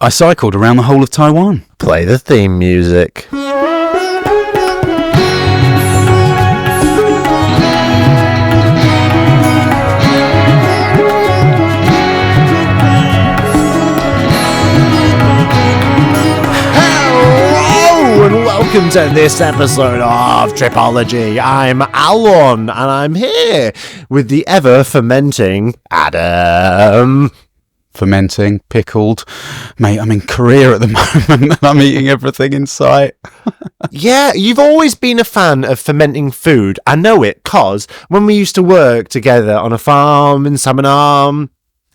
I cycled around the whole of Taiwan. Play the theme music. And welcome to this episode of Tripology. I'm Alon, and I'm here with the ever-fermenting Adam. Fermenting, pickled. Mate, I'm in Korea at the moment, and I'm eating everything in sight. Yeah, you've always been a fan of fermenting food. I know it, cause when we used to work together on a farm in Samanam,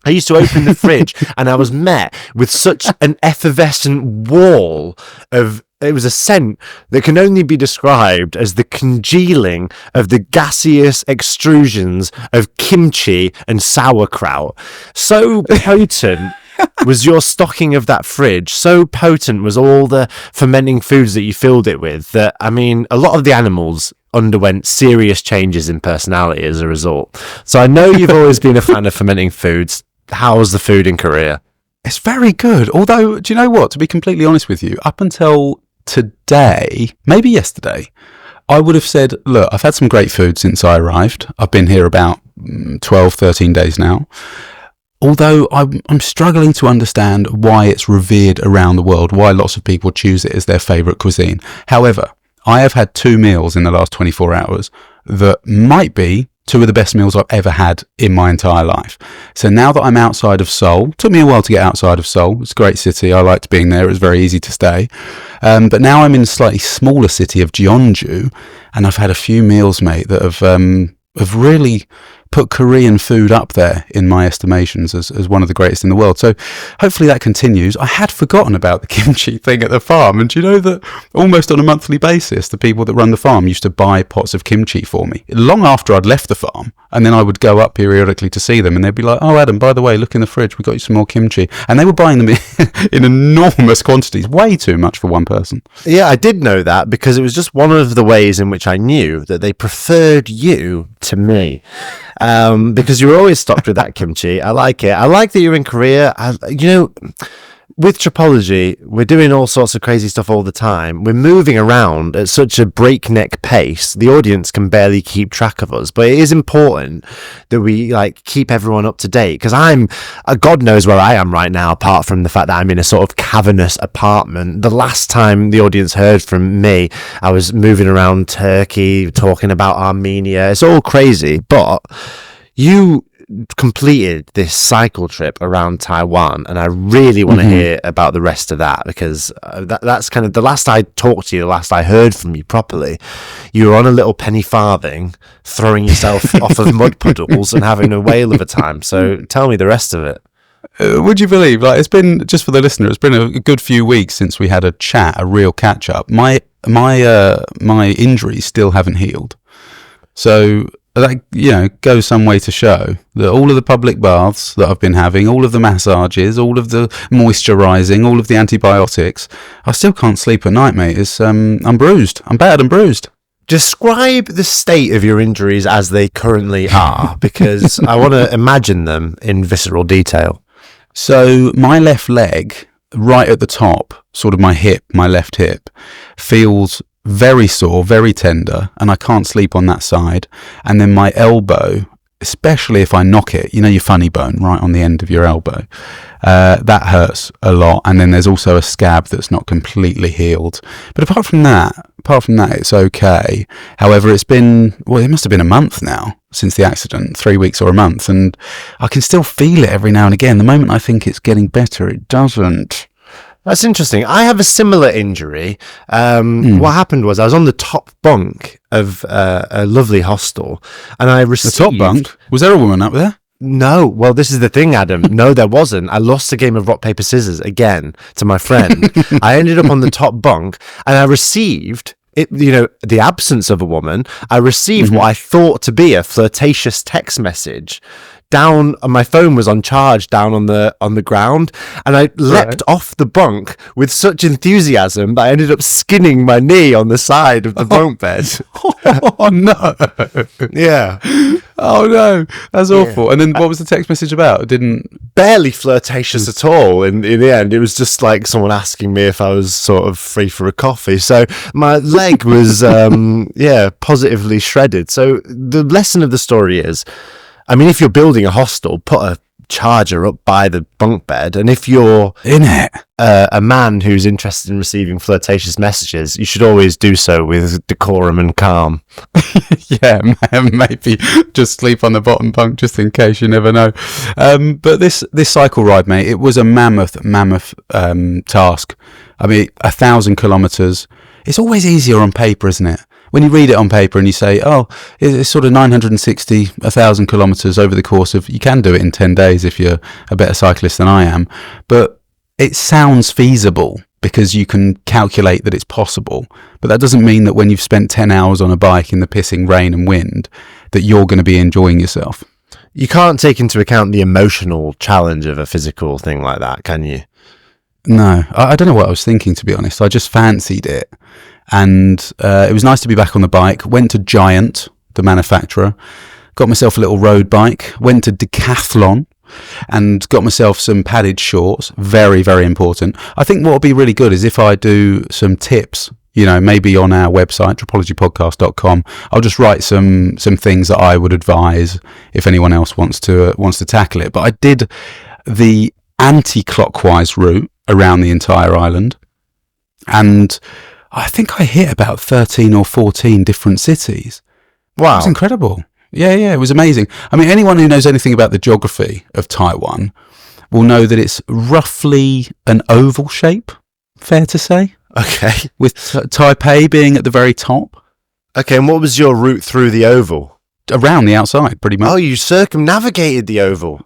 I used to open the fridge, and I was met with such an effervescent wall of... It was a scent that can only be described as the congealing of the gaseous extrusions of kimchi and sauerkraut. So potent was your stocking of that fridge, so potent was all the fermenting foods that you filled it with, that, I mean, a lot of the animals underwent serious changes in personality as a result. So I know you've always been a fan of fermenting foods. How was the food in Korea? It's very good. Although, do you know what? To be completely honest with you, up until today, maybe yesterday, I would have said, look, I've had some great food since I arrived. I've been here about 12, 13 days now. Although I'm struggling to understand why it's revered around the world, why lots of people choose it as their favourite cuisine. However, I have had 2 meals in the last 24 hours that might be 2 of the best meals I've ever had in my entire life. So now that I'm outside of Seoul, took me a while to get outside of Seoul. It's a great city. I liked being there. It was very easy to stay. But now I'm in a slightly smaller city of Jeonju, and I've had a few meals, mate, that have really put Korean food up there in my estimations as one of the greatest in the world. So hopefully that continues. I had forgotten about the kimchi thing at the farm, and do you know that almost on a monthly basis, the people that run the farm used to buy pots of kimchi for me long after I'd left the farm, and then I would go up periodically to see them, and they'd be like, oh, Adam, by the way, look in the fridge, we got you some more kimchi. And they were buying them in enormous quantities, way too much for one person. Yeah, I did know that because it was just one of the ways in which I knew that they preferred you to me. Because you were always stocked with that kimchi. I like it. I like that you're in Korea. With Tripology, we're doing all sorts of crazy stuff all the time. We're moving around at such a breakneck pace. The audience can barely keep track of us. But it is important that we keep everyone up to date. Because God knows where I am right now, apart from the fact that I'm in a sort of cavernous apartment. The last time the audience heard from me, I was moving around Turkey, talking about Armenia. It's all crazy. But you completed this cycle trip around Taiwan, and I really want to hear about the rest of that, because that's kind of the last I talked to you, the last I heard from you properly, you were on a little penny farthing throwing yourself off of mud puddles and having a whale of a time. So tell me the rest of it. Would you believe, it's been, just for the listener, it's been a good few weeks since we had a chat, a real catch up. My injuries still haven't healed, so that, goes some way to show that all of the public baths that I've been having, all of the massages, all of the moisturising, all of the antibiotics, I still can't sleep at night, mate. I'm bruised. I'm battered and bruised. Describe the state of your injuries as they currently are, because I want to imagine them in visceral detail. So my left leg, right at the top, sort of my left hip, feels very sore, very tender, and I can't sleep on that side. And then my elbow, especially if I knock it, your funny bone right on the end of your elbow, that hurts a lot. And then there's also a scab that's not completely healed. But apart from that, it's okay. However, it must have been a month now since the accident, 3 weeks or a month, and I can still feel it every now and again. The moment I think it's getting better, it doesn't. That's interesting. I have a similar injury. What happened was I was on the top bunk of a lovely hostel, and I received... The top bunk? Was there a woman up there? No. Well, this is the thing, Adam. No, there wasn't. I lost a game of rock, paper, scissors again to my friend. I ended up on the top bunk, and I received... the absence of a woman, I received what I thought to be a flirtatious text message down, and my phone was on charge down on the ground, and I leapt off the bunk with such enthusiasm that I ended up skinning my knee on the side of the bunk bed. Oh no! Yeah. Oh no, that's awful. And then what was the text message about? It didn't barely flirtatious at all. In the end, it was just like someone asking me if I was sort of free for a coffee. So my leg was positively shredded. So the lesson of the story is, I mean, if you're building a hostel, put a charger up by the bunk bed, and if you're in it a man who's interested in receiving flirtatious messages, you should always do so with decorum and calm. Yeah, maybe just sleep on the bottom bunk just in case, you never know. But this cycle ride, mate, it was a mammoth task. I mean, 1,000 kilometers. It's always easier on paper, isn't it? When you read it on paper and you say, oh, it's sort of 960, 1,000 kilometres over the course of, you can do it in 10 days if you're a better cyclist than I am, but it sounds feasible because you can calculate that it's possible. But that doesn't mean that when you've spent 10 hours on a bike in the pissing rain and wind, that you're going to be enjoying yourself. You can't take into account the emotional challenge of a physical thing like that, can you? No, I don't know what I was thinking, to be honest. I just fancied it. And it was nice to be back on the bike. Went to Giant, the manufacturer, got myself a little road bike, went to Decathlon and got myself some padded shorts. Very, very important. I think what will be really good is if I do some tips, you know, maybe on our website, tripologypodcast.com, I'll just write some things that I would advise if anyone else wants to tackle it. But I did the anti-clockwise route around the entire island, and I think I hit about 13 or 14 different cities. Wow. It was incredible. Yeah, it was amazing. I mean, anyone who knows anything about the geography of Taiwan will know that it's roughly an oval shape, fair to say. Okay. With Taipei being at the very top. Okay, and what was your route through the oval? Around the outside, pretty much. Oh, you circumnavigated the oval.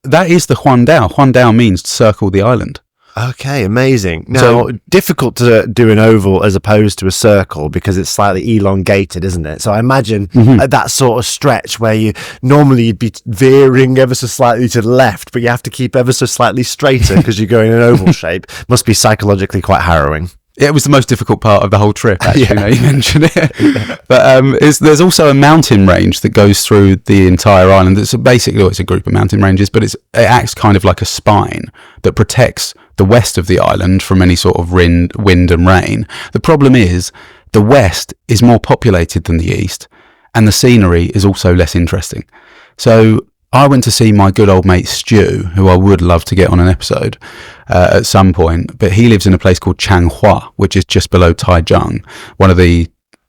That is the Huandao. Huandao means circle the island. Okay, amazing. Now, difficult to do an oval as opposed to a circle because it's slightly elongated, isn't it? So I imagine at that sort of stretch where you'd be veering ever so slightly to the left, but you have to keep ever so slightly straighter because you're going in an oval shape. Must be psychologically quite harrowing. It was the most difficult part of the whole trip, actually, now you mention it. But there's also a mountain range that goes through the entire island. It's basically, it's a group of mountain ranges, but it acts kind of like a spine that protects the west of the island from any sort of wind and rain. The problem is the west is more populated than the east, and the scenery is also less interesting. So I went to see my good old mate Stu, who I would love to get on an episode at some point, but he lives in a place called Changhua, which is just below Taichung,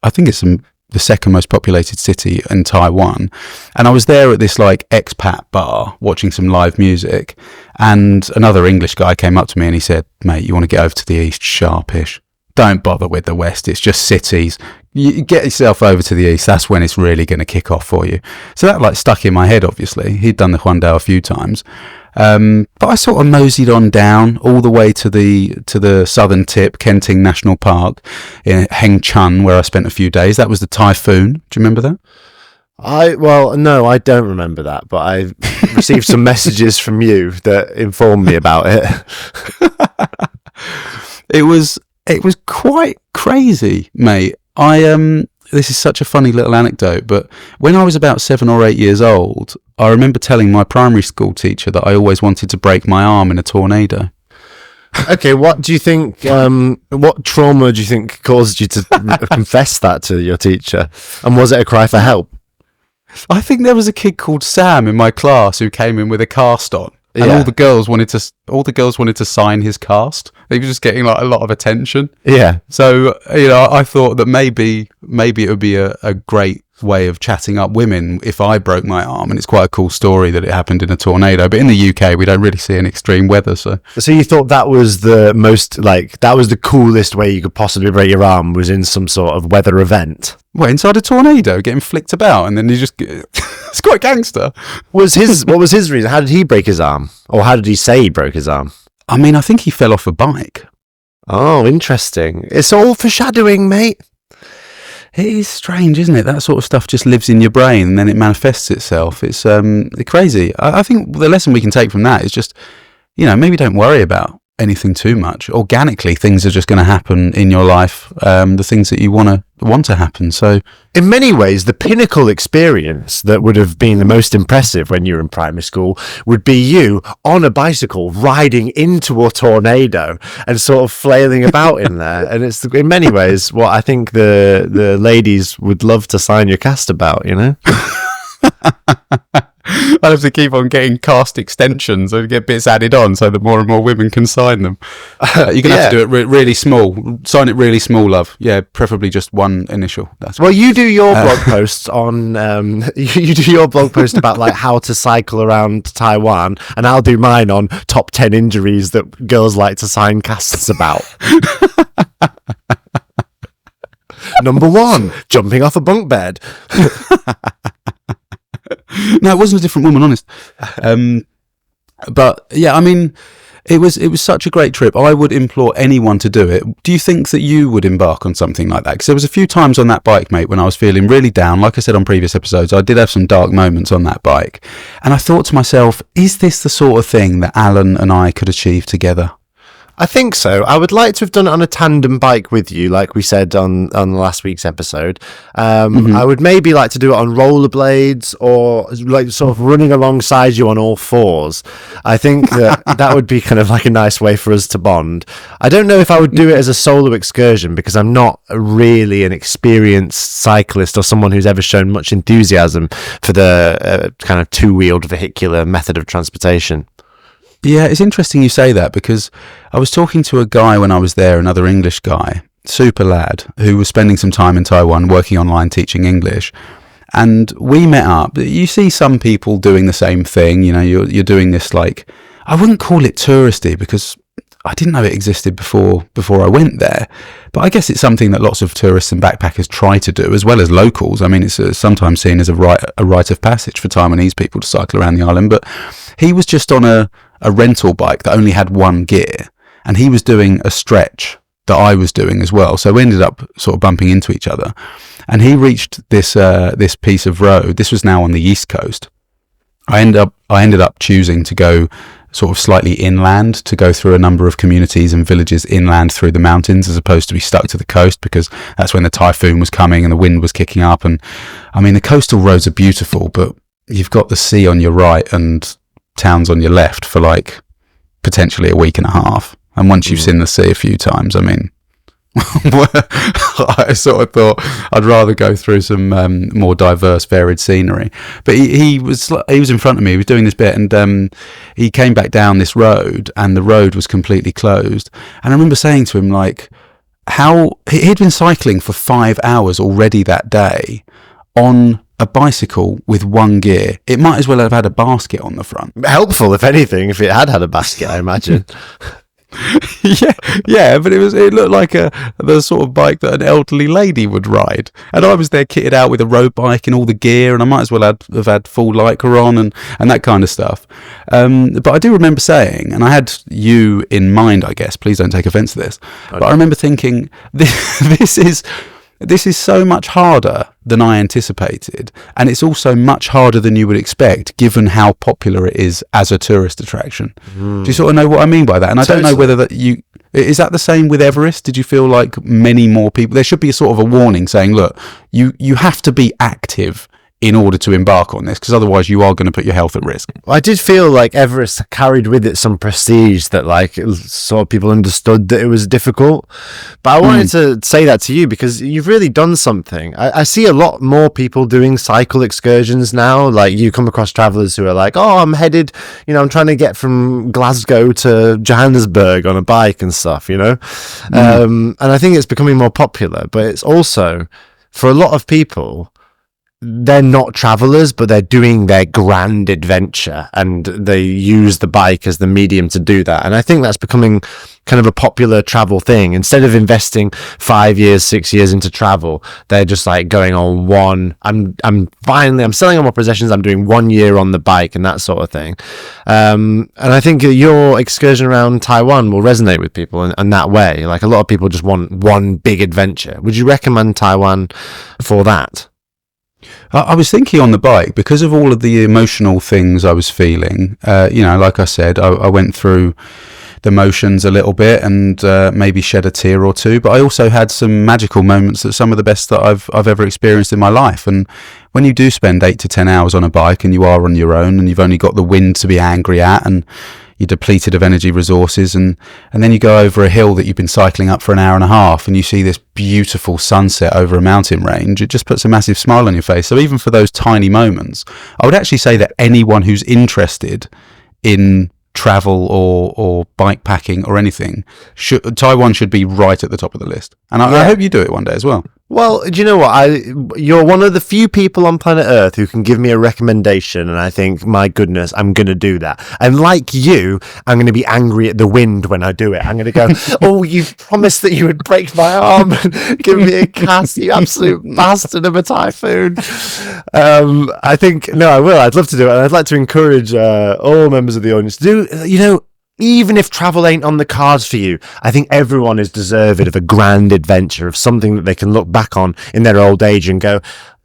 I think it's the second most populated city in Taiwan. And I was there at this like expat bar watching some live music, and another English guy came up to me and he said, mate, you want to get over to the east sharpish. Don't bother with the west, it's just cities. You get yourself over to the east, that's when it's really going to kick off for you. So that like stuck in my head, obviously. He'd done the Huandao a few times. But I sort of moseyed on down all the way to the southern tip, Kenting National Park in Hengchun, where I spent a few days. That was the typhoon. Do you remember that? No, I don't remember that, but I received some messages from you that informed me about it. It was quite crazy, mate. This is such a funny little anecdote, but when I was about 7 or 8 years old, I remember telling my primary school teacher that I always wanted to break my arm in a tornado. Okay, what do you think, what trauma do you think caused you to confess that to your teacher? And was it a cry for help? I think there was a kid called Sam in my class who came in with a cast on. And all the girls wanted to sign his cast. They were just getting like a lot of attention. Yeah. So, I thought that maybe it would be a great way of chatting up women if I broke my arm, and it's quite a cool story that it happened in a tornado. But in the UK, we don't really see any extreme weather. So you thought that was the coolest way you could possibly break your arm, was in some sort of weather event? Well, inside a tornado, getting flicked about, and then you just it's quite gangster. What was his reason? How did he break his arm? Or how did he say he broke his arm? I mean, I think he fell off a bike. Oh, interesting. It's all foreshadowing, mate. It is strange, isn't it? That sort of stuff just lives in your brain and then it manifests itself. It's crazy. I think the lesson we can take from that is just, maybe don't worry about anything too much. Organically, things are just going to happen in your life, the things that you want to happen. So in many ways, the pinnacle experience that would have been the most impressive when you were in primary school would be you on a bicycle riding into a tornado and sort of flailing about in there. And it's in many ways what I think the ladies would love to sign your cast about, I'll have to keep on getting cast extensions and get bits added on so that more and more women can sign them. You're going to have to do it really small. Sign it really small, love. Yeah, preferably just one initial. You do your blog posts on... you do your blog post about like how to cycle around Taiwan, and I'll do mine on top 10 injuries that girls like to sign casts about. Number 1, jumping off a bunk bed. No, it wasn't a different woman, honest. But yeah, I mean, it was such a great trip. I would implore anyone to do it. Do you think that you would embark on something like that? Because there was a few times on that bike, mate, when I was feeling really down. Like I said on previous episodes, I did have some dark moments on that bike. And I thought to myself, is this the sort of thing that Alan and I could achieve together? I think so. I would like to have done it on a tandem bike with you, like we said on last week's episode. I would maybe like to do it on rollerblades or like sort of running alongside you on all fours. I think that would be kind of like a nice way for us to bond. I don't know if I would do it as a solo excursion because I'm not really an experienced cyclist or someone who's ever shown much enthusiasm for the kind of two-wheeled vehicular method of transportation. Yeah, it's interesting you say that because I was talking to a guy when I was there, another English guy, super lad, who was spending some time in Taiwan working online teaching English. And we met up. You see some people doing the same thing, you're doing this like, I wouldn't call it touristy because I didn't know it existed before I went there. But I guess it's something that lots of tourists and backpackers try to do, as well as locals. I mean, it's sometimes seen as a rite of passage for Taiwanese people to cycle around the island. But he was just on a rental bike that only had one gear, and he was doing a stretch that I was doing as well. So we ended up sort of bumping into each other, and he reached this piece of road. This was now on the east coast. I ended up choosing to go sort of slightly inland, to go through a number of communities and villages inland through the mountains, as opposed to be stuck to the coast, because that's when the typhoon was coming and the wind was kicking up. And I mean, the coastal roads are beautiful, but you've got the sea on your right and towns on your left for like potentially a week and a half. And once you've seen the sea a few times, I mean, I sort of thought I'd rather go through some more diverse, varied scenery. But he was in front of me. He was doing this bit, and he came back down this road, and the road was completely closed. And I remember saying to him, like, how he'd been cycling for 5 hours already that day on a bicycle with one gear. It might as well have had a basket on the front. Helpful, if anything, if it had a basket, I imagine. yeah, but it looked like the sort of bike that an elderly lady would ride, and I was there kitted out with a road bike and all the gear, and I might as well have had full Lycra on and that kind of stuff. But I do remember saying, and I had you in mind, I guess, please don't take offence to this, but I remember thinking, this is so much harder than I anticipated, and it's also much harder than you would expect, given how popular it is as a tourist attraction. Do you sort of know what I mean by that? And I don't know whether is that the same with Everest? Did you feel like many more people? There should be a sort of a warning saying, look, you have to be active in order to embark on this, because otherwise you are going to put your health at risk. I did feel like Everest carried with it some prestige, that like sort of people understood that it was difficult. But I wanted to say that to you because you've really done something. I see a lot more people doing cycle excursions now. Like you come across travelers who are like, oh, I'm headed, I'm trying to get from Glasgow to Johannesburg on a bike and stuff, and I think it's becoming more popular. But it's also, for a lot of people, they're not travelers, but they're doing their grand adventure, and they use the bike as the medium to do that. And I think that's becoming kind of a popular travel thing. Instead of investing 5 years, 6 years into travel, they're just like going on one. I'm selling all my possessions. I'm doing 1 year on the bike and that sort of thing. And I think your excursion around Taiwan will resonate with people in that way. Like, a lot of people just want one big adventure. Would you recommend Taiwan for that? I was thinking on the bike, because of all of the emotional things I was feeling, like I said, I went through the motions a little bit and maybe shed a tear or two, but I also had some magical moments that some of the best that I've ever experienced in my life. And when you do spend 8 to 10 hours on a bike and you are on your own and you've only got the wind to be angry at and you're depleted of energy resources, and then you go over a hill that you've been cycling up for an hour and a half and you see this beautiful sunset over a mountain range, it just puts a massive smile on your face. So even for those tiny moments, I would actually say that anyone who's interested in travel or bike packing or anything, Taiwan should be right at the top of the list. And I hope you do it one day as well. Well, do you know what? You're one of the few people on planet Earth who can give me a recommendation, and I think, my goodness, I'm going to do that. And like you, I'm going to be angry at the wind when I do it. I'm going to go, oh, you've promised that you would break my arm and give me a cast, you absolute bastard of a typhoon. I think, no, I will. I'd love to do it. And I'd like to encourage all members of the audience to do, even if travel ain't on the cards for you, I think everyone is deserving of a grand adventure, of something that they can look back on in their old age and go,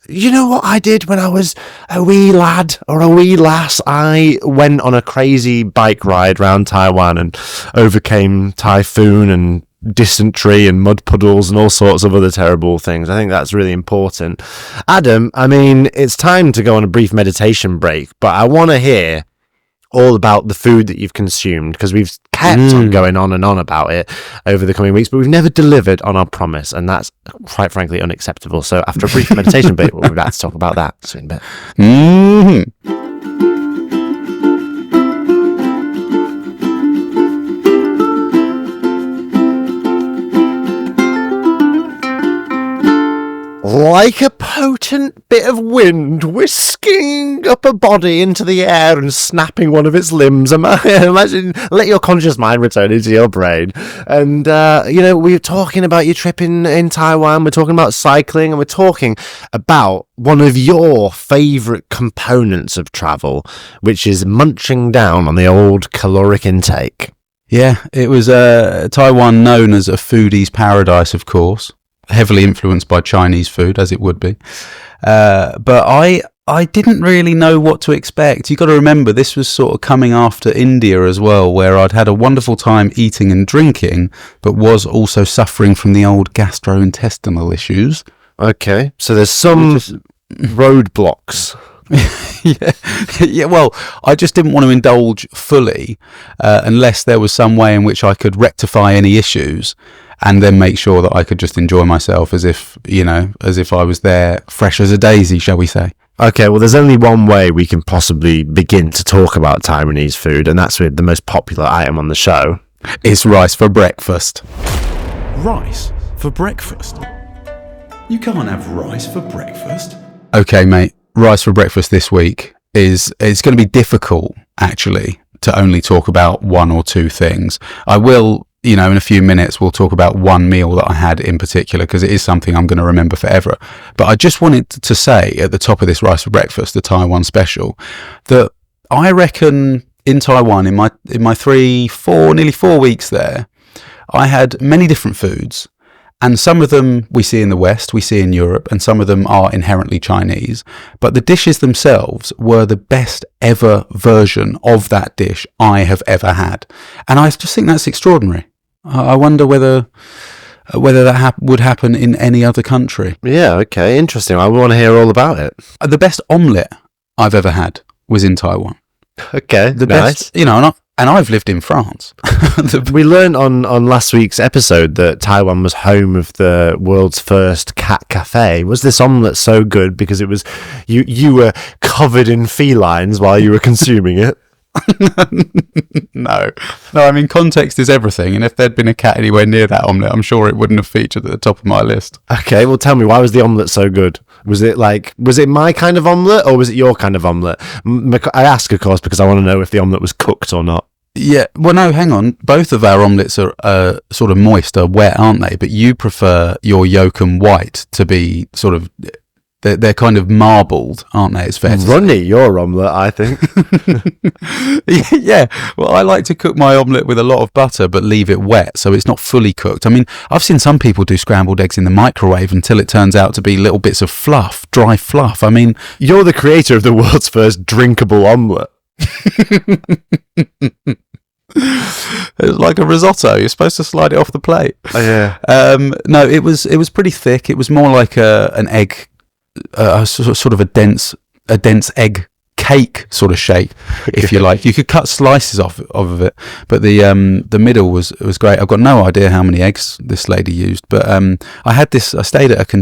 you know what I did when I was a wee lad or a wee lass? I went on a crazy bike ride around Taiwan and overcame typhoon and dysentery and mud puddles and all sorts of other terrible things. I think that's really important. Adam, I mean, it's time to go on a brief meditation break, but I want to hear all about the food that you've consumed, because we've kept on going on and on about it over the coming weeks, but we've never delivered on our promise, and that's quite frankly unacceptable. So after a brief meditation break, we'll be back to talk about that soon. Like a potent bit of wind whisking up a body into the air and snapping one of its limbs. Imagine, let your conscious mind return into your brain. And, we're talking about your trip in Taiwan, we're talking about cycling, and we're talking about one of your favourite components of travel, which is munching down on the old caloric intake. Yeah, it was Taiwan, known as a foodie's paradise, of course. Heavily influenced by Chinese food, as it would be. But I didn't really know what to expect. You've got to remember, this was sort of coming after India as well, where I'd had a wonderful time eating and drinking, but was also suffering from the old gastrointestinal issues. Okay, so there's some roadblocks. Yeah. Well, I just didn't want to indulge fully unless there was some way in which I could rectify any issues, and then make sure that I could just enjoy myself as if I was there fresh as a daisy, shall we say. Okay, well, there's only one way we can possibly begin to talk about Taiwanese food, and that's with the most popular item on the show. It's rice for breakfast. Rice for breakfast? You can't have rice for breakfast. Okay, mate, rice for breakfast this week it's going to be difficult, actually, to only talk about one or two things. I will, in a few minutes, we'll talk about one meal that I had in particular, because it is something I'm going to remember forever. But I just wanted to say at the top of this rice for breakfast, the Taiwan special, that I reckon in Taiwan, in my nearly 4 weeks there, I had many different foods. And some of them we see in the West, we see in Europe, and some of them are inherently Chinese. But the dishes themselves were the best ever version of that dish I have ever had. And I just think that's extraordinary. I wonder whether that would happen in any other country. Yeah, okay, interesting. I want to hear all about it. The best omelette I've ever had was in Taiwan. Okay, the nice. best, and I've lived in France. We learned on last week's episode that Taiwan was home of the world's first cat cafe. Was this omelette so good because it was you were covered in felines while you were consuming it? No, I mean, context is everything, and if there'd been a cat anywhere near that omelette, I'm sure it wouldn't have featured at the top of my list. Okay, well, tell me, why was the omelette so good? Was it my kind of omelette, or was it your kind of omelette? I ask, of course, because I want to know if the omelette was cooked or not. Yeah, well, no, hang on. Both of our omelettes are sort of moist, are wet, aren't they? But you prefer your yolk and white to be sort of, they're kind of marbled, aren't they? It's fair to Runny, your omelette, I think. Yeah, well, I like to cook my omelette with a lot of butter, but leave it wet, so it's not fully cooked. I mean, I've seen some people do scrambled eggs in the microwave until it turns out to be little bits of fluff, dry fluff. I mean, You're the creator of the world's first drinkable omelette. it's like a risotto. You're supposed to slide it off the plate. Oh, yeah. No, it was pretty thick. It was more like an egg, sort of a dense egg cake sort of shape, if you like. You could cut slices off of it, but the middle was great. I've got no idea how many eggs this lady used, but I stayed at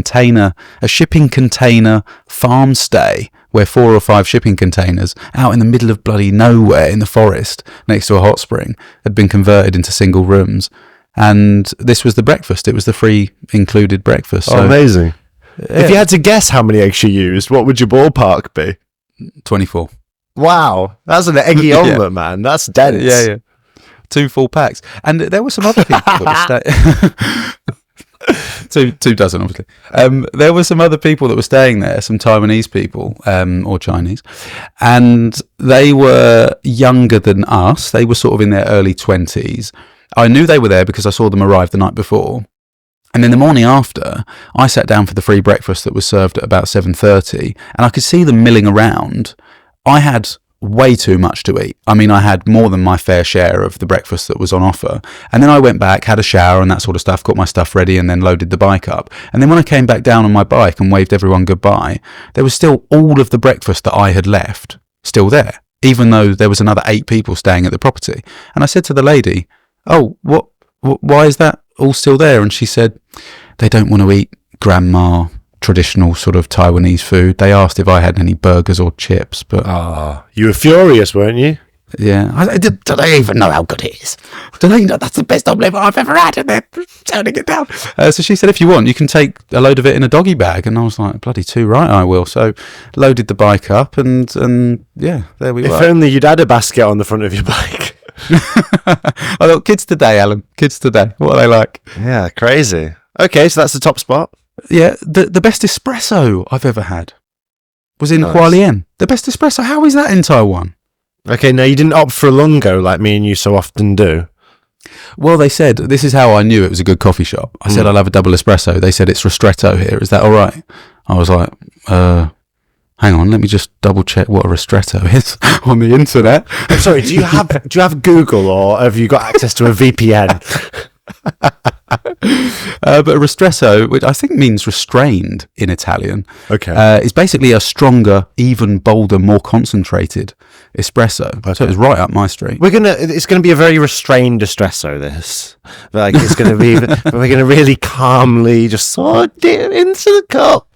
a shipping container farm stay where 4 or 5 shipping containers out in the middle of bloody nowhere in the forest next to a hot spring had been converted into single rooms, and this was the breakfast. It was the free included breakfast. So, amazing. yeah. If you had to guess how many eggs you used, what would your ballpark be? 24. Wow, that's an eggy Yeah. omelette, man. That's dense. Yeah. 2 full packs. And there were some other people that were staying. two dozen, obviously. There were some other people that were staying there, some Taiwanese people, or Chinese, and they were younger than us. They were sort of in their early 20s. I knew they were there because I saw them arrive the night before. And then the morning after, I sat down for the free breakfast that was served at about 7:30, and I could see them milling around. I had way too much to eat. I mean, I had more than my fair share of the breakfast that was on offer. And then I went back, had a shower and that sort of stuff, got my stuff ready, and then loaded the bike up. And then when I came back down on my bike and waved everyone goodbye, there was still all of the breakfast that I had left still there, even though there was another 8 people staying at the property. And I said to the lady, "Oh, why is that all still there?" And she said, "They don't want to eat grandma traditional sort of Taiwanese food. They asked if I had any burgers or chips, but..." You were furious, weren't you? Yeah. Do they even know how good it is? Do they know that's the best omelette I've ever had? And they're turning it down. So she said, "If you want, you can take a load of it in a doggy bag." And I was like, bloody too right, I will. So loaded the bike up and yeah, there we If were. only you'd had a basket on the front of your bike. I thought, kids today, Alan. Kids today. What are they like? Yeah, crazy. Okay, so that's the top spot. Yeah, the best espresso I've ever had was in Nice. Hualien. The best espresso. How is that in Taiwan? Okay, now you didn't opt for a lungo like me and you so often do. Well, they said, this is how I knew it was a good coffee shop. I said, "I'll have a double espresso." They said, "It's ristretto here. Is that all right?" I was like, hang on, let me just double check what a ristretto is on the internet. I'm sorry, do you have Google, or have you got access to a VPN? But a ristretto, which I think means restrained in Italian, Okay. is basically a stronger, even bolder, more concentrated espresso. So it was right up my street. It's gonna be a very restrained espresso, this. Like, it's gonna be, we're gonna really calmly just sort it into the cup.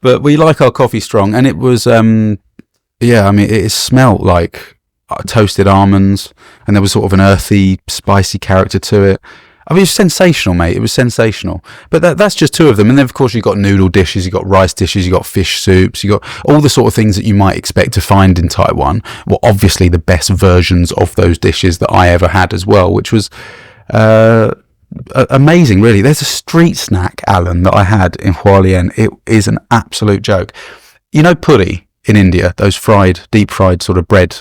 But we like our coffee strong, and it was, I mean, it smelled like toasted almonds, and there was sort of an earthy, spicy character to it. I mean, it was sensational, mate. It was sensational. But that's just 2 of them. And then, of course, you've got noodle dishes, you've got rice dishes, you've got fish soups, you've got all the sort of things that you might expect to find in Taiwan. Well, obviously, the best versions of those dishes that I ever had as well, which was amazing, really. There's a street snack, Alan, that I had in Hualien. It is an absolute joke. You know Foodie in India, those deep fried sort of bread.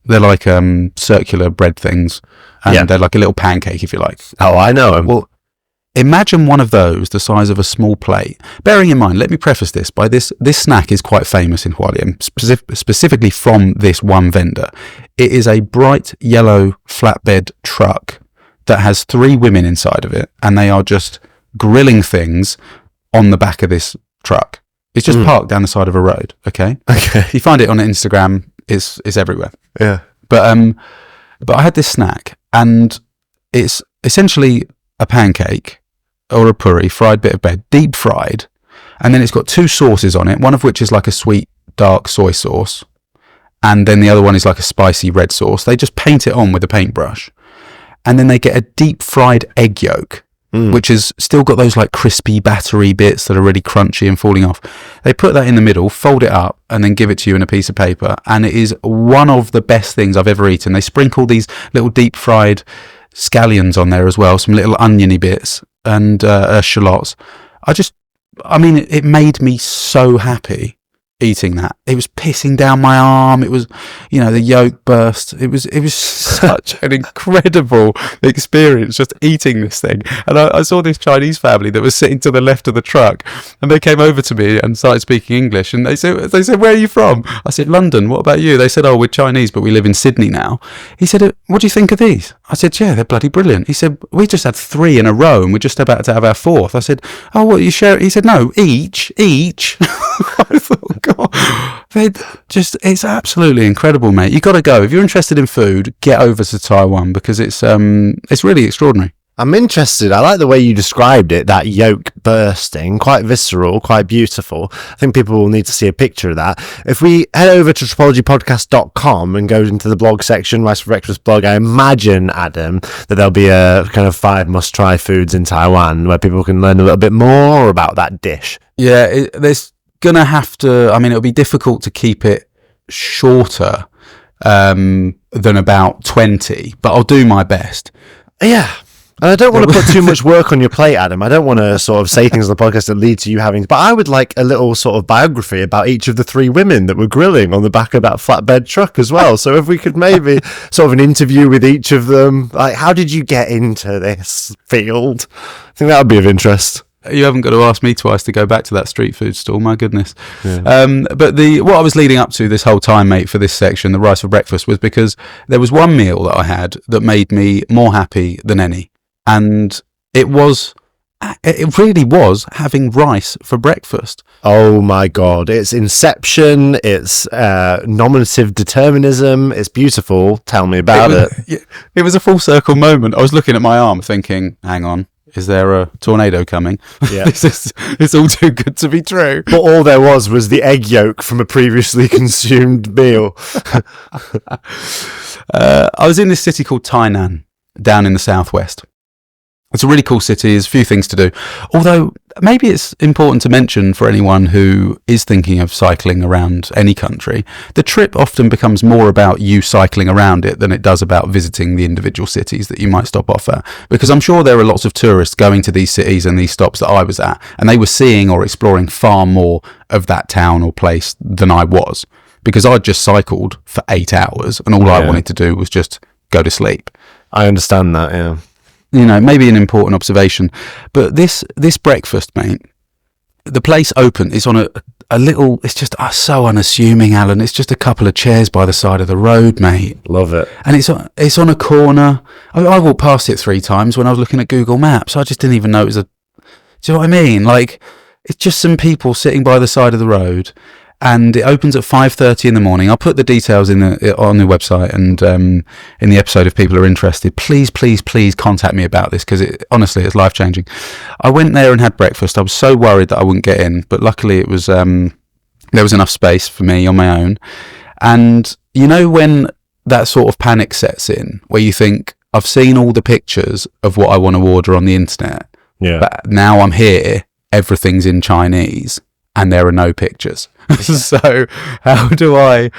They're like circular bread things, and they're like a little pancake, if you like. Oh, I know him. Well, imagine one of those the size of a small plate. Bearing in mind, let me preface this by this snack is quite famous in Hualien, specifically from this one vendor. It is a bright yellow flatbed truck that has 3 women inside of it, and they are just grilling things on the back of this truck. It's just parked down the side of a road, okay? Okay. If you find it on Instagram, it's everywhere. Yeah. But I had this snack, and it's essentially a pancake or a puri, fried bit of bread, deep fried, and then it's got 2 sauces on it, one of which is like a sweet dark soy sauce, and then the other one is like a spicy red sauce. They just paint it on with a paintbrush, and then they get a deep fried egg yolk, which has still got those like crispy battery bits that are really crunchy and falling off. They put that in the middle, fold it up, and then give it to you in a piece of paper. And it is one of the best things I've ever eaten. They sprinkle these little deep fried scallions on there as well, some little oniony bits and shallots. It made me so happy eating that. It was pissing down my arm. It was, the yolk burst. It was such an incredible experience just eating this thing. And I saw this Chinese family that was sitting to the left of the truck, and they came over to me and started speaking English. And they said, "Where are you from?" I said, "London. What about you?" They said, "Oh, we're Chinese, but we live in Sydney now." He said, "What do you think of these?" I said, "Yeah, they're bloody brilliant." He said, "We just had 3 in a row, and we're just about to have our 4th." I said, "Oh, what, you share?" He said, "No, each." I thought, God, it's absolutely incredible, mate. You got to go. If you're interested in food, get over to Taiwan, because it's really extraordinary. I'm interested. I like the way you described it, that yolk bursting, quite visceral, quite beautiful. I think people will need to see a picture of that. If we head over to tropologypodcast.com and go into the blog section, Rice for Breakfast blog, I imagine, Adam, that there'll be a kind of 5 must-try foods in Taiwan where people can learn a little bit more about that dish. Yeah, there's going to have to, it'll be difficult to keep it shorter than about 20, but I'll do my best. Yeah. And I don't want to put too much work on your plate, Adam. I don't want to sort of say things on the podcast that lead to you having... But I would like a little sort of biography about each of the 3 women that were grilling on the back of that flatbed truck as well. So if we could maybe sort of an interview with each of them. Like, how did you get into this field? I think that would be of interest. You haven't got to ask me twice to go back to that street food stall, my goodness. Yeah. But what I was leading up to this whole time, mate, for this section, the rice for breakfast, was because there was one meal that I had that made me more happy than any. And it really was having rice for breakfast. Oh my God. It's Inception. It's nominative determinism. It's beautiful. Tell me about it. It was a full circle moment. I was looking at my arm thinking, hang on, is there a tornado coming? Yeah. It's all too good to be true. But all there was the egg yolk from a previously consumed meal. I was in this city called Tainan, down in the southwest. It's a really cool city. There's a few things to do. Although, maybe it's important to mention for anyone who is thinking of cycling around any country, the trip often becomes more about you cycling around it than it does about visiting the individual cities that you might stop off at. Because I'm sure there are lots of tourists going to these cities and these stops that I was at, and they were seeing or exploring far more of that town or place than I was. Because I'd just cycled for 8 hours, and all I wanted to do was just go to sleep. I understand that, yeah. Maybe an important observation, but this breakfast, mate, the place open is on a little, it's just so unassuming, Alan. It's just a couple of chairs by the side of the road, mate. Love it. And it's on a corner. I walked past it 3 times when I was looking at Google Maps. I just didn't even know it was do you know what I mean? Like, it's just some people sitting by the side of the road. And it opens at 5:30 in the morning. I'll put the details on the website and in the episode if people are interested. Please contact me about this, because honestly, it's life-changing. I went there and had breakfast. I was so worried that I wouldn't get in, but luckily it was there was enough space for me on my own. And when that sort of panic sets in, where you think, I've seen all the pictures of what I want to order on the internet, but now I'm here, everything's in Chinese, and there are no pictures. So how do I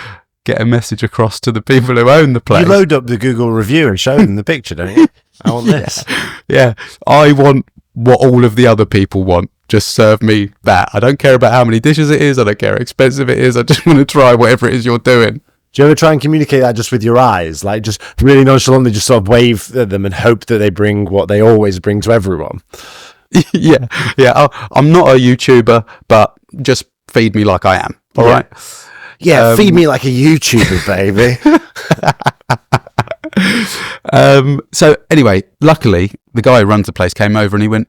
get a message across to the people who own the place? You load up the Google review and show them the picture, don't you? I want this. Yeah, I want what all of the other people want. Just serve me that. I don't care about how many dishes it is. I don't care how expensive it is. I just want to try whatever it is you're doing. Do you ever try and communicate that just with your eyes? Like, just really nonchalantly just sort of wave at them and hope that they bring what they always bring to everyone? Yeah. I'm not a YouTuber, but just feed me like I am. All right. Yeah, feed me like a YouTuber, baby. So anyway, luckily, the guy who runs the place came over and he went,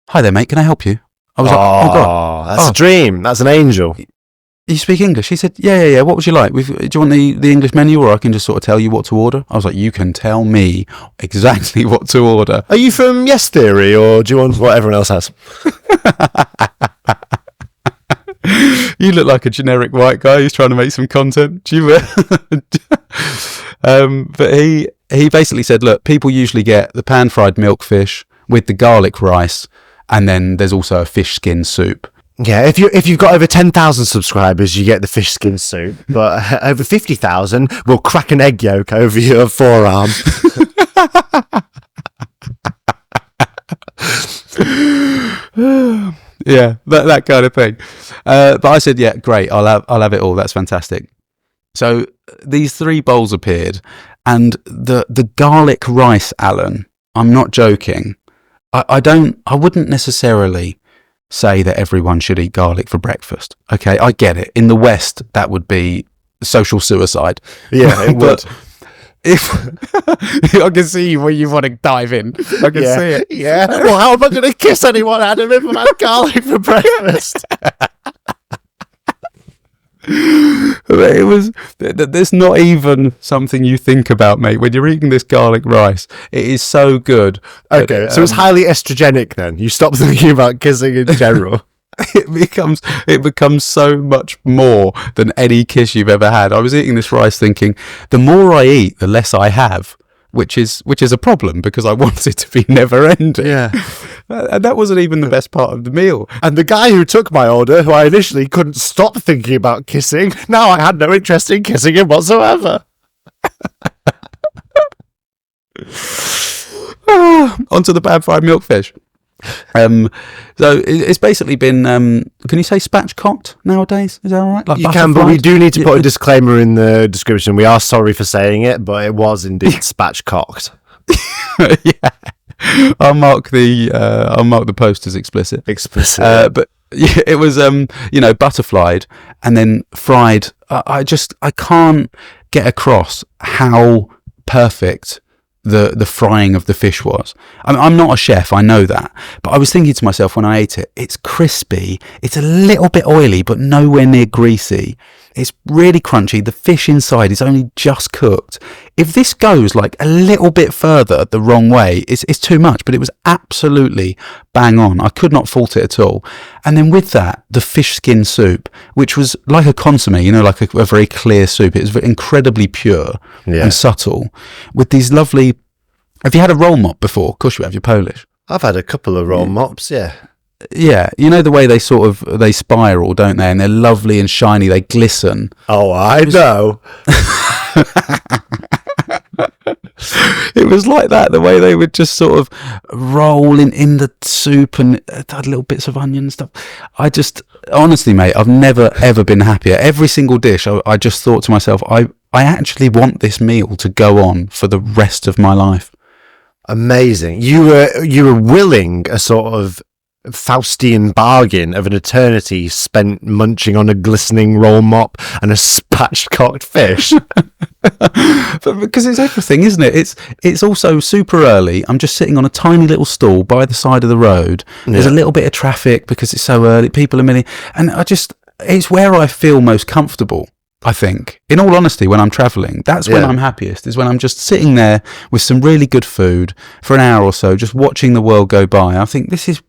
"Hi there, mate. Can I help you?" I was like, "Oh God, that's a dream. That's an angel." You speak English? He said, yeah. What would you like? Do you want the English menu, or I can just sort of tell you what to order? I was like, you can tell me exactly what to order. Are you from Yes Theory, or do you want what everyone else has? You look like a generic white guy who's trying to make some content. Do you? But he basically said, look, people usually get the pan-fried milkfish with the garlic rice, and then there's also a fish skin soup. Yeah, if you've got over 10,000 subscribers, you get the fish skin soup. But over 50,000, we'll crack an egg yolk over your forearm. Yeah, that kind of thing. But I said, yeah, great. I'll have it all. That's fantastic. So these 3 bowls appeared, and the garlic rice, Alan, I'm not joking. I wouldn't necessarily say that everyone should eat garlic for breakfast. Okay, I get it. In the West, that would be social suicide. Yeah, it would. If I can see where you want to dive in, I can see it. Yeah. Well, how am I going to kiss anyone, Adam, if I've had garlic for breakfast? There's not even something you think about, mate, when you're eating this garlic rice. It is so good. Okay, so it's highly estrogenic then. You stop thinking about kissing in general. It becomes so much more than any kiss you've ever had. I was eating this rice thinking, the more I eat, the less I have, which is a problem because I want it to be never ending. Yeah. And that wasn't even the best part of the meal. And the guy who took my order, who I initially couldn't stop thinking about kissing, now I had no interest in kissing him whatsoever. Onto the pan-fried milkfish. So it's basically been, can you say spatchcocked nowadays? Is that all right? Like you can, but we do need to put a disclaimer in the description. We are sorry for saying it, but it was indeed spatchcocked. Yeah, I'll mark the post as explicit. But yeah, it was butterflied and then fried. I can't get across how perfect the frying of the fish was. I'm not a chef, I know that, but I was thinking to myself when I ate it, it's crispy, it's a little bit oily, but nowhere near greasy. It's really crunchy. The fish inside is only just cooked. If this goes like a little bit further the wrong way, it's too much, but it was absolutely bang on. I could not fault it at all. And then with that, the fish skin soup, which was like a consomme, like a very clear soup. It was incredibly pure and subtle with these lovely... Have you had a roll mop before? Of course you have, you're Polish. I've had a couple of roll mops, yeah. Yeah, you know the way they they spiral, don't they? And they're lovely and shiny, they glisten. Oh, I know. It was like that, the way they would just sort of roll in the soup and add little bits of onion and stuff. Honestly, mate, I've never ever been happier. Every single dish, I just thought to myself, I actually want this meal to go on for the rest of my life. Amazing. You were willing a sort of Faustian bargain of an eternity spent munching on a glistening roll mop and a spatchcocked fish. But because it's everything, isn't it? It's also super early. I'm just sitting on a tiny little stool by the side of the road. There's a little bit of traffic because it's so early. People are milling, and it's where I feel most comfortable. I think, in all honesty, when I'm travelling, that's when I'm happiest, is when I'm just sitting there with some really good food for an hour or so, just watching the world go by. I think this is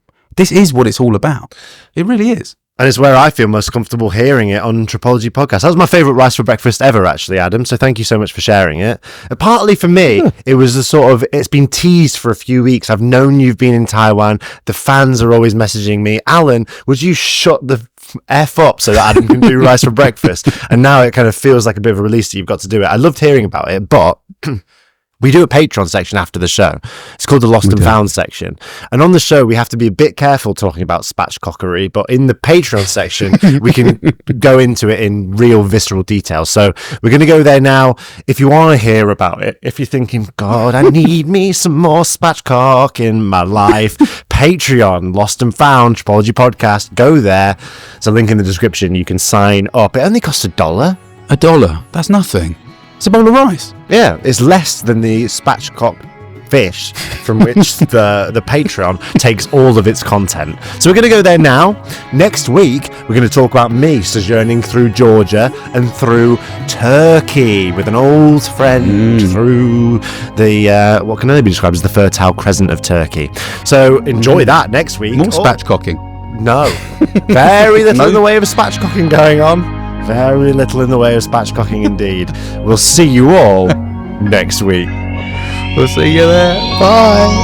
what it's all about. It really is. And it's where I feel most comfortable hearing it on Tripology Podcast. That was my favourite rice for breakfast ever, actually, Adam. So thank you so much for sharing it. Partly for me, it was it's been teased for a few weeks. I've known you've been in Taiwan. The fans are always messaging me, Alan, would you shut the F up so that Adam can do rice for breakfast? And now it kind of feels like a bit of a release that you've got to do it. I loved hearing about it, but... we do a Patreon section after the show. It's called the Lost and Found section. And on the show, we have to be a bit careful talking about spatchcockery, but in the Patreon section, we can go into it in real visceral detail. So we're going to go there now. If you want to hear about it, if you're thinking, God, I need me some more spatchcock in my life, Patreon, Lost and Found, Tripology Podcast, go there. There's a link in the description. You can sign up. It only costs $1. $1? That's nothing. It's a bowl of rice. Yeah, it's less than the spatchcock fish from which the Patreon takes all of its content. So we're going to go there now. Next week, we're going to talk about me sojourning through Georgia and through Turkey with an old friend through the, what can only be described as the Fertile Crescent of Turkey. So enjoy that next week. More spatchcocking. No. Very little No? in the way of spatchcocking going on. Very little in the way of spatchcocking indeed. We'll see you all next week. We'll see you there. Bye.